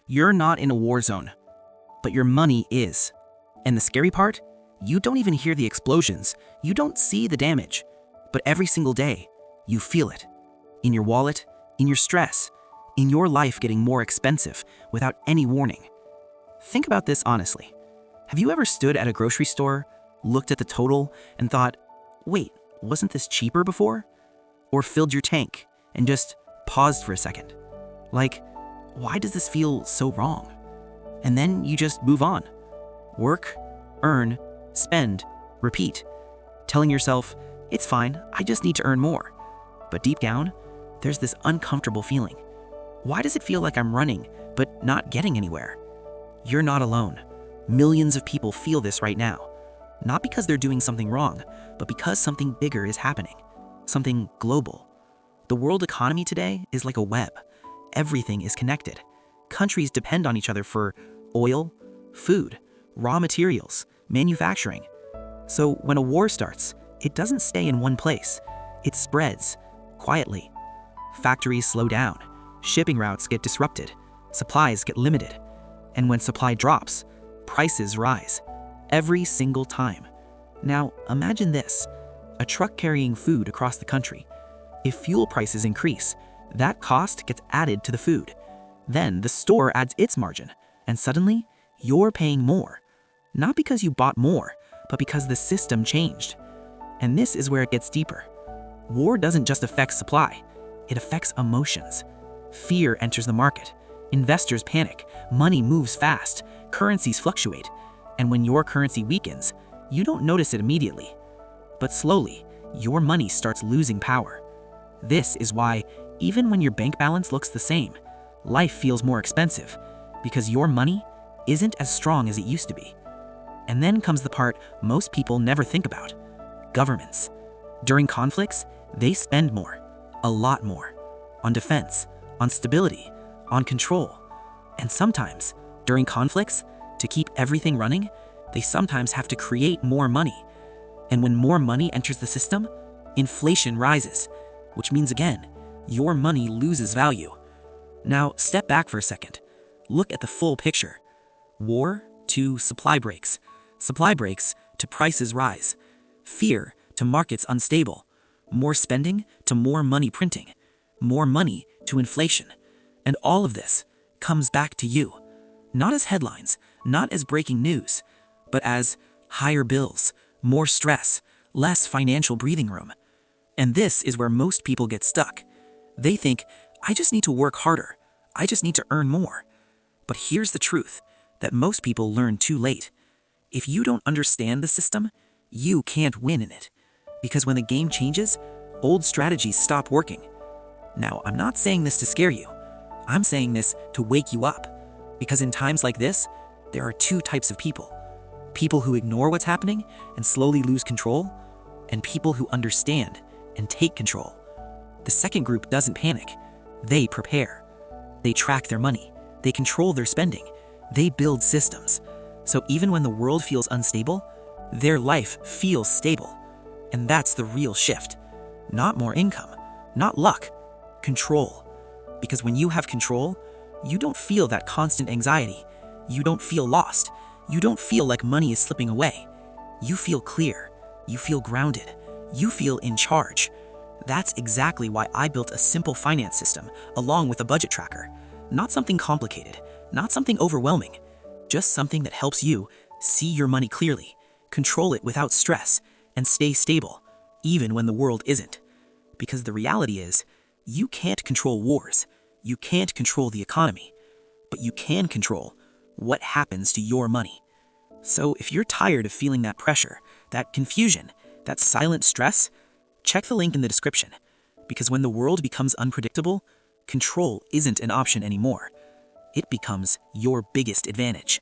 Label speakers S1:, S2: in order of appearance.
S1: You're not in a war zone, but your money is. And the scary part? You don't even hear the explosions. You don't see the damage. But every single day, you feel it. In your wallet, in your stress, in your life getting more expensive without any warning. Think about this honestly. Have you ever stood at a grocery store, looked at the total, and thought, wait, wasn't this cheaper before? Or filled your tank and just paused for a second? Like, why does this feel so wrong? And then you just move on. Work, earn, spend, repeat, telling yourself, it's fine, I just need to earn more. But deep down, there's this uncomfortable feeling. Why does it feel like I'm running, but not getting anywhere? You're not alone. Millions of people feel this right now. Not because they're doing something wrong, but because something bigger is happening. Something global. The world economy today is like a web. Everything is connected. Countries depend on each other for oil, food, raw materials, manufacturing. So when a war starts, it doesn't stay in one place. It spreads, quietly. Factories slow down, shipping routes get disrupted, supplies get limited. And when supply drops, prices rise. Every single time. Now, imagine this. A truck carrying food across the country. If fuel prices increase, that cost gets added to the food. Then the store adds its margin, and suddenly, you're paying more. Not because you bought more, but because the system changed. And this is where it gets deeper. War doesn't just affect supply, it affects emotions. Fear enters the market. Investors panic, money moves fast, currencies fluctuate. And when your currency weakens, you don't notice it immediately. But slowly, your money starts losing power. This is why, even when your bank balance looks the same, life feels more expensive, because your money isn't as strong as it used to be. And then comes the part most people never think about. Governments. During conflicts, they spend more, a lot more, on defense, on stability, on control. And sometimes, during conflicts, to keep everything running, they sometimes have to create more money. And when more money enters the system, inflation rises, which means again, your money loses value. Now, step back for a second. Look at the full picture. War to supply breaks to prices rise, fear to markets unstable, more spending to more money printing, more money to inflation. And all of this comes back to you, not as headlines, not as breaking news, but as higher bills, more stress, less financial breathing room. And this is where most people get stuck. They think, I just need to work harder. I just need to earn more. But here's the truth that most people learn too late. If you don't understand the system, you can't win in it. Because when the game changes, old strategies stop working. Now, I'm not saying this to scare you. I'm saying this to wake you up. Because in times like this, there are two types of people. People who ignore what's happening and slowly lose control, and people who understand and take control. The second group doesn't panic. They prepare. They track their money. They control their spending. They build systems. So even when the world feels unstable, their life feels stable. And that's the real shift. Not more income, not luck, control. Because when you have control, you don't feel that constant anxiety. You don't feel lost. You don't feel like money is slipping away. You feel clear. You feel grounded. You feel in charge. That's exactly why I built a simple finance system along with a budget tracker. Not something complicated, not something overwhelming, just something that helps you see your money clearly, control it without stress, and stay stable, even when the world isn't. Because the reality is, you can't control wars, you can't control the economy, but you can control what happens to your money. So if you're tired of feeling that pressure, that confusion, that silent stress, check the link in the description. Because when the world becomes unpredictable, control isn't an option anymore. It becomes your biggest advantage.